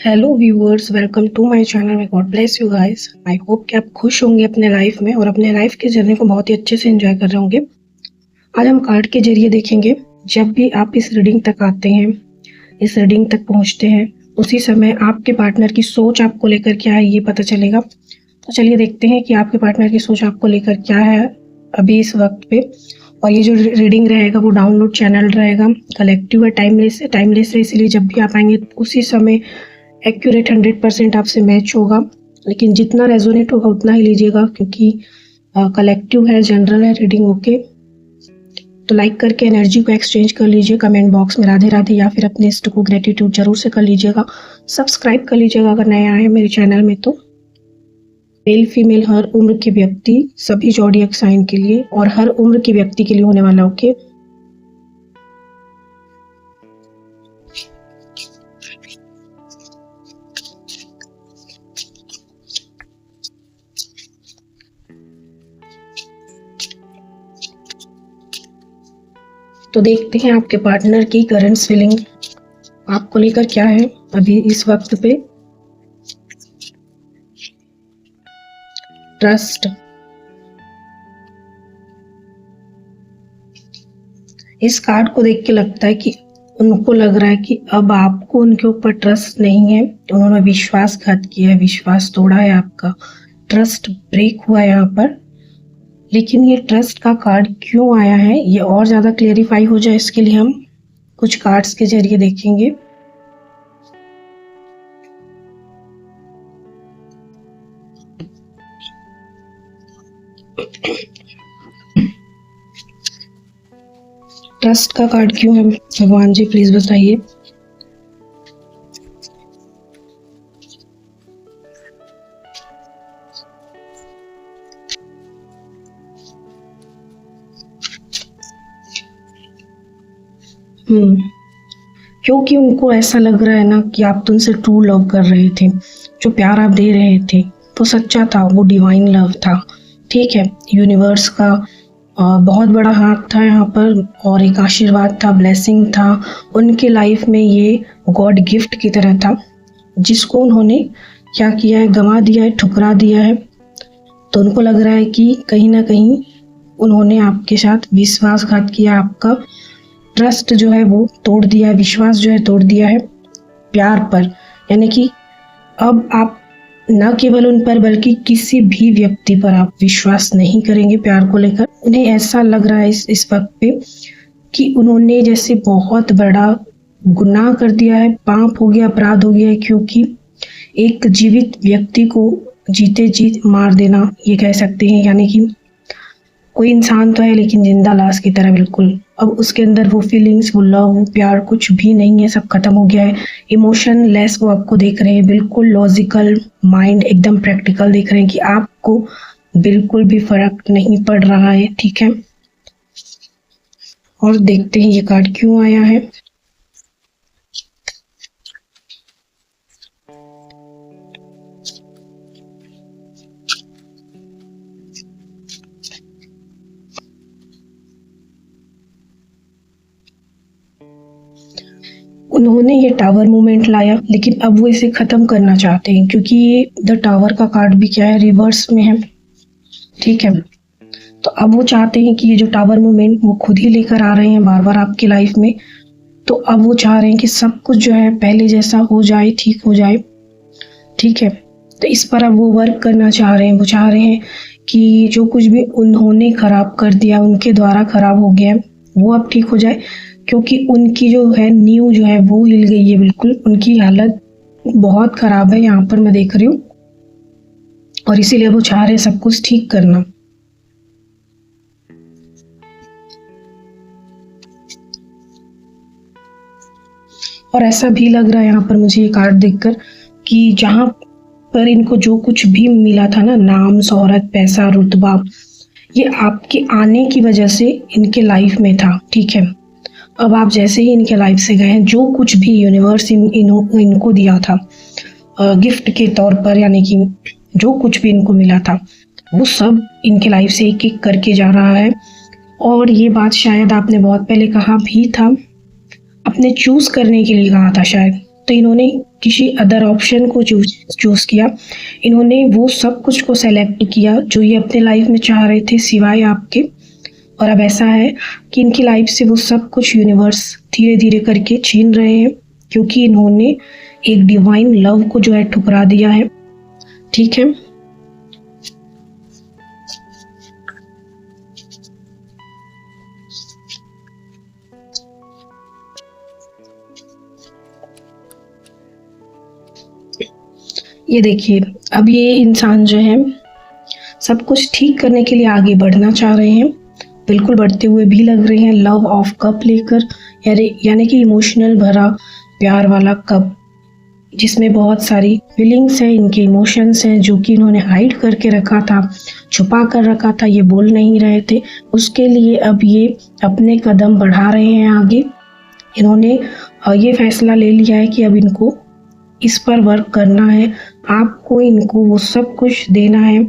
Hello viewers, welcome to my channel में। God bless you guys. I hope कि आप खुश होंगे अपने लाइफ में और अपने लाइफ के जर्नी को बहुत ही अच्छे से एंजॉय कर रहे होंगे। आज हम कार्ड के जरिए देखेंगे, जब भी आप इस रीडिंग तक आते हैं, इस रीडिंग तक पहुंचते हैं, उसी समय आपके पार्टनर की सोच आपको लेकर क्या है ये पता चलेगा। तो चलिए देखते हैं कि आपके पार्टनर की सोच आपको लेकर क्या है अभी इस वक्त पे। और ये जो रीडिंग रहेगा वो डाउनलोड चैनल रहेगा, कलेक्टिव है, टाइमलेस है, इसलिए जब भी आप आएंगे उसी समय एक्यूरेट 100% आपसे मैच होगा। लेकिन जितना रेजोनेट होगा उतना ही लीजिएगा, क्योंकि कलेक्टिव है, जनरल है रीडिंग। ओके, तो लाइक करके एनर्जी को एक्सचेंज कर लीजिए कमेंट बॉक्स में राधे राधे, या फिर अपने इष्ट को ग्रेटिट्यूड जरूर से कर लीजिएगा। सब्सक्राइब कर लीजिएगा अगर नया है मेरे चैनल में। तो मेल फीमेल हर उम्र के व्यक्ति, सभी जॉडियक साइन के लिए और हर उम्र के व्यक्ति के लिए होने वाला। ओके, तो देखते हैं आपके पार्टनर की करंट फीलिंग आपको लेकर क्या है अभी इस वक्त पे। ट्रस्ट, इस कार्ड को देख के लगता है कि उनको लग रहा है कि अब आपको उनके ऊपर ट्रस्ट नहीं है। उन्होंने विश्वासघात किया है, विश्वास तोड़ा है, आपका ट्रस्ट ब्रेक हुआ है यहाँ पर। लेकिन ये ट्रस्ट का कार्ड क्यों आया है ये और ज़्यादा क्लेरिफाई हो जाए, इसके लिए हम कुछ कार्ड्स के जरिए देखेंगे। ट्रस्ट का कार्ड क्यों है भगवान जी, प्लीज बताइए। क्योंकि उनको ऐसा लग रहा है ना कि आप तो उनसे ट्रू लव कर रहे थे, जो प्यार आप दे रहे थे वो सच्चा था, वो डिवाइन लव था। ठीक है, यूनिवर्स का बहुत बड़ा हाथ था यहाँ पर और एक आशीर्वाद था, ब्लेसिंग था उनके लाइफ में। ये गॉड गिफ्ट की तरह था जिसको उन्होंने क्या किया है, गंवा दिया है, ठुकरा दिया है। तो उनको लग रहा है कि कहीं ना कहीं उन्होंने आपके साथ विश्वासघात किया, आपका ट्रस्ट जो है वो तोड़ दिया है, विश्वास जो है तोड़ दिया है प्यार पर। यानी कि अब आप न केवल उन पर बल्कि किसी भी व्यक्ति पर आप विश्वास नहीं करेंगे प्यार को लेकर। उन्हें ऐसा लग रहा है इस वक्त पे कि उन्होंने जैसे बहुत बड़ा गुनाह कर दिया है, पाप हो गया, अपराध हो गया है। क्योंकि एक जीवित व्यक्ति को जीते जी मार देना, ये कह सकते हैं, यानी कि कोई इंसान तो है लेकिन जिंदा लाश की तरह बिल्कुल। अब उसके अंदर वो फीलिंग्स, वो लव, वो प्यार कुछ भी नहीं है, सब खत्म हो गया है। इमोशन लेस वो आपको देख रहे हैं, बिल्कुल लॉजिकल माइंड, एकदम प्रैक्टिकल देख रहे हैं कि आपको बिल्कुल भी फर्क नहीं पड़ रहा है। ठीक है, और देखते हैं ये कार्ड क्यों आया है। उन्होंने ये टावर मूवमेंट लाया, लेकिन अब वो इसे खत्म करना चाहते हैं, क्योंकि ये द टावर का कार्ड भी क्या है, रिवर्स में है। ठीक है, तो अब वो चाहते हैं कि ये जो टावर मूवमेंट वो खुद ही लेकर आ रहे हैं बार बार आपकी लाइफ में। तो अब वो चाह रहे हैं कि सब कुछ जो है पहले जैसा हो जाए, ठीक हो जाए। ठीक है, तो इस पर अब वो वर्क करना चाह रहे हैं। वो चाह रहे हैं कि जो कुछ भी उन्होंने खराब कर दिया, उनके द्वारा खराब हो गया, वो अब ठीक हो जाए। क्योंकि उनकी जो है नींव जो है वो हिल गई है, बिल्कुल उनकी हालत बहुत खराब है यहाँ पर मैं देख रही हूँ। और इसीलिए वो चाह रहे हैं सब कुछ ठीक करना। और ऐसा भी लग रहा है यहाँ पर मुझे ये कार्ड देखकर कि जहाँ पर इनको जो कुछ भी मिला था ना, नाम, शोहरत, पैसा, रुतबा, ये आपके आने की वजह से इनके लाइफ में था। ठीक है, अब आप जैसे ही इनके लाइफ से गए हैं, जो कुछ भी यूनिवर्स इनको दिया था गिफ्ट के तौर पर, यानी कि जो कुछ भी इनको मिला था वो सब इनके लाइफ से एक एक करके जा रहा है। और ये बात शायद आपने बहुत पहले कहा भी था, अपने चूज करने के लिए कहा था शायद, तो इन्होंने किसी अदर ऑप्शन को चूज़ किया। इन्होंने वो सब कुछ को सेलेक्ट किया जो ये अपने लाइफ में चाह रहे थे सिवाय आपके। और अब ऐसा है कि इनकी लाइफ से वो सब कुछ यूनिवर्स धीरे धीरे करके छीन रहे हैं, क्योंकि इन्होंने एक डिवाइन लव को जो है ठुकरा दिया है। ठीक है, ये देखिए, अब ये इंसान जो है सब कुछ ठीक करने के लिए आगे बढ़ना चाह रहे हैं, बिल्कुल बढ़ते हुए भी लग रहे हैं लव ऑफ कप लेकर, यानी कि इमोशनल भरा प्यार वाला कप, जिसमें बहुत सारी फीलिंग्स हैं, इनके इमोशंस हैं जो कि इन्होंने हाइड करके रखा था, छुपा कर रखा था, ये बोल नहीं रहे थे। उसके लिए अब ये अपने कदम बढ़ा रहे हैं आगे। इन्होंने ये फैसला ले लिया है कि अब इनको इस पर वर्क करना है। आपको इनको वो सब कुछ देना है,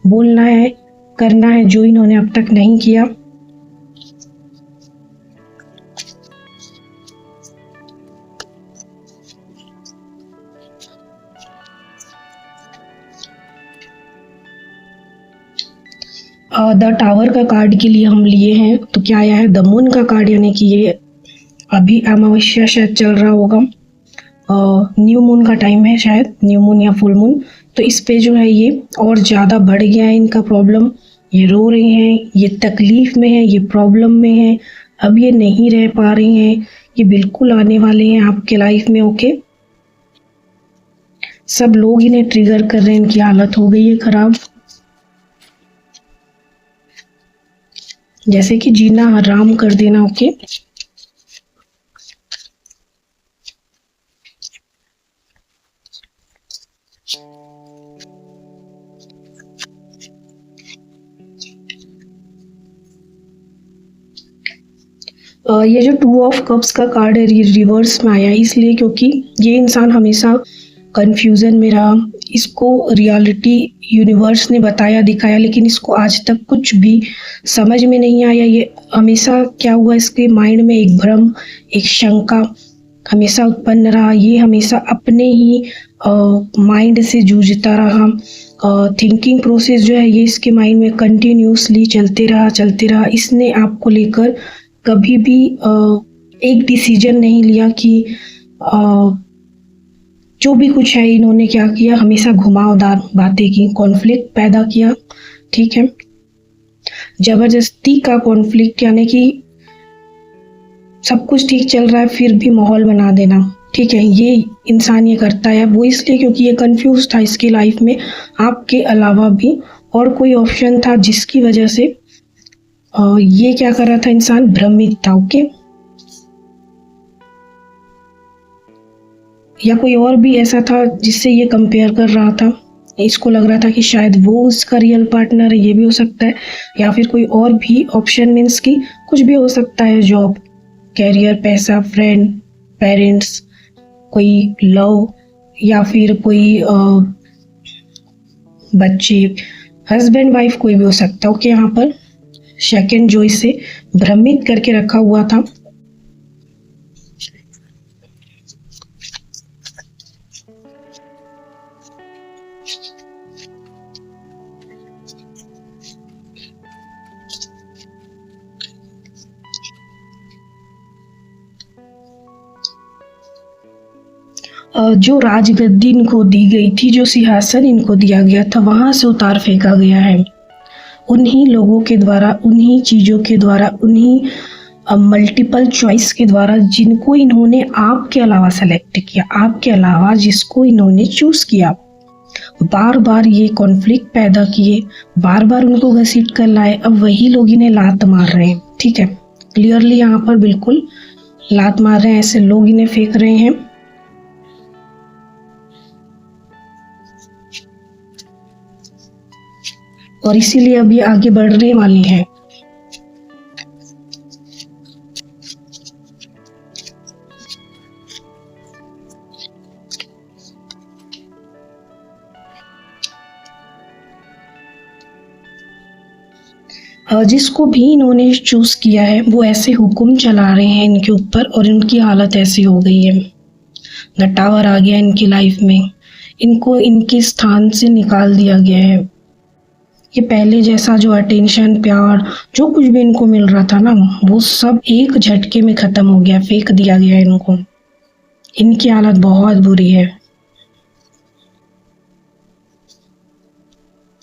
बोलना है, करना है जो इन्होंने अब तक नहीं किया। द टावर का कार्ड के लिए हम लिए हैं, तो क्या आया है, द मून का कार्ड, यानी कि ये अभी अमावस्या शायद चल रहा होगा, न्यू मून का टाइम है शायद, न्यू मून या फुल मून। तो इस पे जो है ये और ज़्यादा बढ़ गया है इनका प्रॉब्लम। ये रो रहे हैं, ये तकलीफ़ में है, ये प्रॉब्लम में है, अब ये नहीं रह पा रही हैं। ये बिल्कुल आने वाले हैं आपके लाइफ में। ओके, सब लोग इन्हें ट्रिगर कर रहे हैं, इनकी हालत हो गई है ख़राब, जैसे कि जीना हराम कर देना। ओके, ये जो टू ऑफ कप्स का कार्ड है ये रिवर्स में आया है, इसलिए क्योंकि ये इंसान हमेशा कंफ्यूजन में रहा। इसको रियलिटी यूनिवर्स ने बताया दिखाया, लेकिन इसको आज तक कुछ भी समझ में नहीं आया। ये हमेशा क्या हुआ, इसके माइंड में एक भ्रम, एक शंका हमेशा उत्पन्न रहा। ये हमेशा अपने ही माइंड से जूझता रहा। थिंकिंग प्रोसेस जो है ये इसके माइंड में कंटिन्यूसली चलते रहा। इसने आपको लेकर कभी भी एक डिसीजन नहीं लिया कि जो भी कुछ है इन्होंने क्या किया, हमेशा घुमावदार बातें की, कॉन्फ्लिक्ट पैदा किया। ठीक है, जबरदस्ती का कॉन्फ्लिक्ट, यानी कि सब कुछ ठीक चल रहा है फिर भी माहौल बना देना। ठीक है, ये इंसान ये करता है, वो इसलिए क्योंकि ये कंफ्यूज था, इसकी लाइफ में आपके अलावा भी और कोई ऑप्शन था, जिसकी वजह से ये क्या कर रहा था, इंसान भ्रमित था। ओके, या कोई और भी ऐसा था जिससे ये कंपेयर कर रहा था, इसको लग रहा था कि शायद वो उसका रियल पार्टनर है, ये भी हो सकता है। या फिर कोई और भी ऑप्शन, मीन्स कि कुछ भी हो सकता है, जॉब, कैरियर, पैसा, फ्रेंड, पेरेंट्स, कोई लव, या फिर कोई बच्चे, हस्बैंड वाइफ, कोई भी हो सकता है। ओके, यहाँ पर सेकंड जो इसे भ्रमित करके रखा हुआ था, जो राजगद्दी इनको दी गई थी, जो सिंहासन इनको दिया गया था, वहां से उतार फेंका गया है उन्हीं लोगों के द्वारा, उन्हीं चीज़ों के द्वारा, उन्हीं मल्टीपल चॉइस के द्वारा जिनको इन्होंने आपके अलावा सेलेक्ट किया, आपके अलावा जिसको इन्होंने चूज़ किया। बार बार ये कॉन्फ्लिक्ट पैदा किए, बार बार उनको घसीट कर लाए, अब वही लोग इन्हें लात मार रहे हैं। ठीक है, क्लियरली यहाँ पर बिल्कुल लात मार रहे हैं, ऐसे लोग इन्हें फेंक रहे हैं। और इसीलिए अब ये आगे बढ़ने वाली हैं। जिसको भी इन्होंने चूज किया है वो ऐसे हुक्म चला रहे हैं इनके ऊपर, और इनकी हालत ऐसी हो गई है। द टावर आ गया इनकी लाइफ में, इनको इनके स्थान से निकाल दिया गया है। ये पहले जैसा जो अटेंशन, प्यार, जो कुछ भी इनको मिल रहा था ना, वो सब एक झटके में ख़त्म हो गया, फेंक दिया गया इनको। इनकी हालत बहुत बुरी है।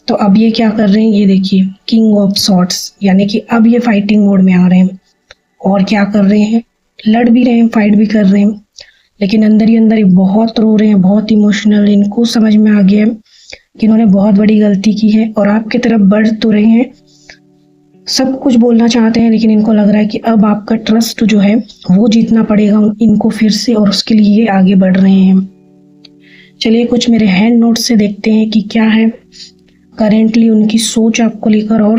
तो अब ये क्या कर रहे हैं, ये देखिए, किंग ऑफ सॉर्ड्स, यानी कि अब ये फाइटिंग मोड में आ रहे हैं। और क्या कर रहे हैं, लड़ भी रहे हैं, फाइट भी कर रहे हैं, लेकिन अंदर ही अंदर ये बहुत रो रहे हैं, बहुत इमोशनल। इनको समझ में आ गया कि इन्होंने बहुत बड़ी गलती की है और आपकी तरफ बढ़ तो रहे हैं, सब कुछ बोलना चाहते हैं, लेकिन इनको लग रहा है कि अब आपका ट्रस्ट जो है वो जीतना पड़ेगा इनको फिर से, और उसके लिए ये आगे बढ़ रहे हैं। चलिए कुछ मेरे हैंड नोट से देखते हैं कि क्या है करेंटली उनकी सोच आपको लेकर। और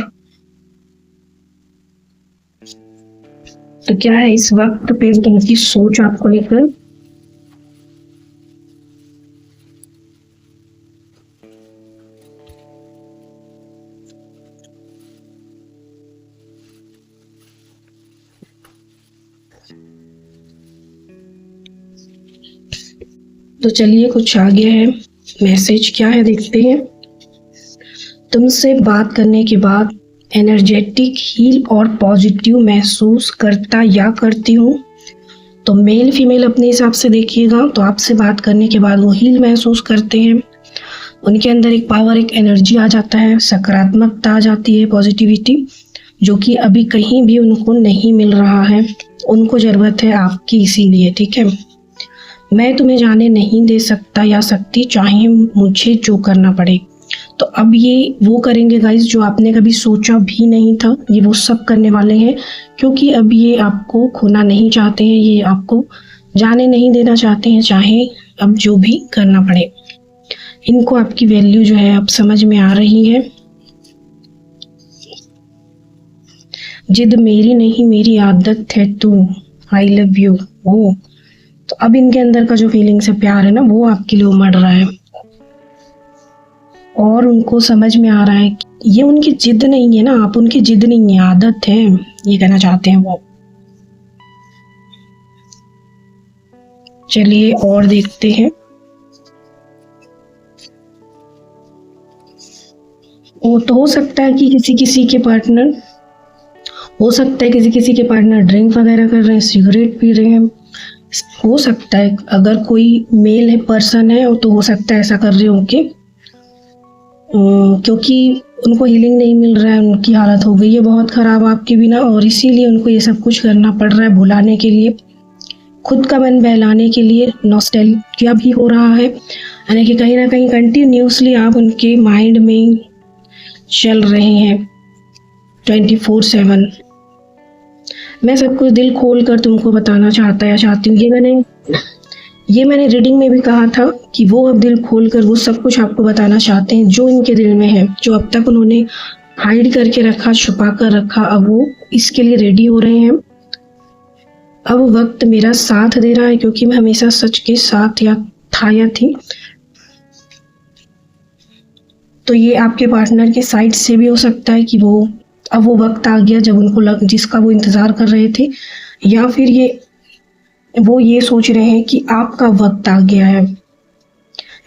तो क्या है इस वक्त पे उनकी सोच आपको लेकर। तो चलिए कुछ आ गया है मैसेज, क्या है देखते हैं। तुमसे बात करने के बाद एनर्जेटिक, हील और पॉजिटिव महसूस करता या करती हूँ। तो मेल फीमेल अपने हिसाब से देखिएगा, तो आपसे बात करने के बाद वो हील महसूस करते हैं, उनके अंदर एक पावर, एक एनर्जी आ जाता है, सकारात्मकता आ जाती है, पॉजिटिविटी, जो कि अभी कहीं भी उनको नहीं मिल रहा है। उनको ज़रूरत है आपकी, इसीलिए। ठीक है, मैं तुम्हें जाने नहीं दे सकता या सकती, चाहे मुझे जो करना पड़े। तो अब ये वो करेंगे गाइस जो आपने कभी सोचा भी नहीं था, ये वो सब करने वाले हैं, क्योंकि अब ये आपको खोना नहीं चाहते हैं, ये आपको जाने नहीं देना चाहते हैं, चाहे अब जो भी करना पड़े। इनको आपकी वैल्यू जो है अब समझ में आ रही है। जिद मेरी नहीं, मेरी आदत है तू, आई लव यू। वो तो अब इनके अंदर का जो फीलिंग्स है, प्यार है ना, वो आपके लिए उमड़ रहा है। और उनको समझ में आ रहा है कि ये उनकी जिद नहीं है ना, आप उनकी जिद नहीं है, आदत है, ये कहना चाहते हैं वो। चलिए और देखते हैं। वो तो हो सकता है कि किसी किसी के पार्टनर, हो सकता है किसी के पार्टनर ड्रिंक वगैरह कर रहे हैं, सिगरेट पी रहे हैं, हो सकता है अगर कोई मेल है, पर्सन है, तो हो सकता है ऐसा कर रहे होंगे, क्योंकि उनको हीलिंग नहीं मिल रहा है, उनकी हालत हो गई है बहुत ख़राब आपके बिना, और इसीलिए उनको ये सब कुछ करना पड़ रहा है, भुलाने के लिए, खुद का मन बहलाने के लिए। नॉस्टैल्जिया भी हो रहा है, यानी कि कहीं ना कहीं कंटिन्यूसली आप उनके माइंड में चल रहे हैं 24/7। मैं सब कुछ दिल खोल कर तुमको बताना चाहता या चाहती हूँ। ये मैंने रीडिंग में भी कहा था कि वो अब दिल खोल कर वो सब कुछ आपको बताना चाहते हैं जो इनके दिल में है, जो अब तक उन्होंने हाइड करके रखा, छुपा कर रखा, अब वो इसके लिए रेडी हो रहे हैं। अब वक्त मेरा साथ दे रहा है, क्योंकि मैं हमेशा सच के साथ या था या थी। तो ये आपके पार्टनर के साइड से भी हो सकता है कि वो अब वो वक्त आ गया जब उनको जिसका वो इंतज़ार कर रहे थे, या फिर वो ये सोच रहे हैं कि आपका वक्त आ गया है,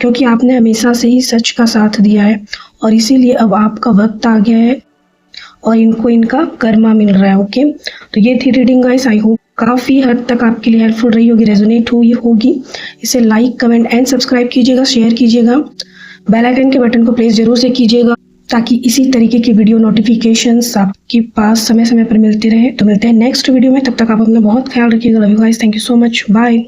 क्योंकि आपने हमेशा से ही सच का साथ दिया है, और इसीलिए अब आपका वक्त आ गया है और इनको इनका कर्मा मिल रहा है। ओके, तो ये थी रीडिंग गाइस। आई होप काफ़ी हद तक आपके लिए हेल्पफुल रही होगी, रेजोनेट हुई होगी। इसे लाइक, कमेंट एंड सब्सक्राइब कीजिएगा, शेयर कीजिएगा, बेल आइकन के बटन को प्रेस जरूर से कीजिएगा, ताकि इसी तरीके की वीडियो नोटिफिकेशंस आपके पास समय समय पर मिलते रहे। तो मिलते हैं नेक्स्ट वीडियो में, तब तक आप अपना बहुत ख्याल रखिएगा। Love you guys, thank you so much, bye.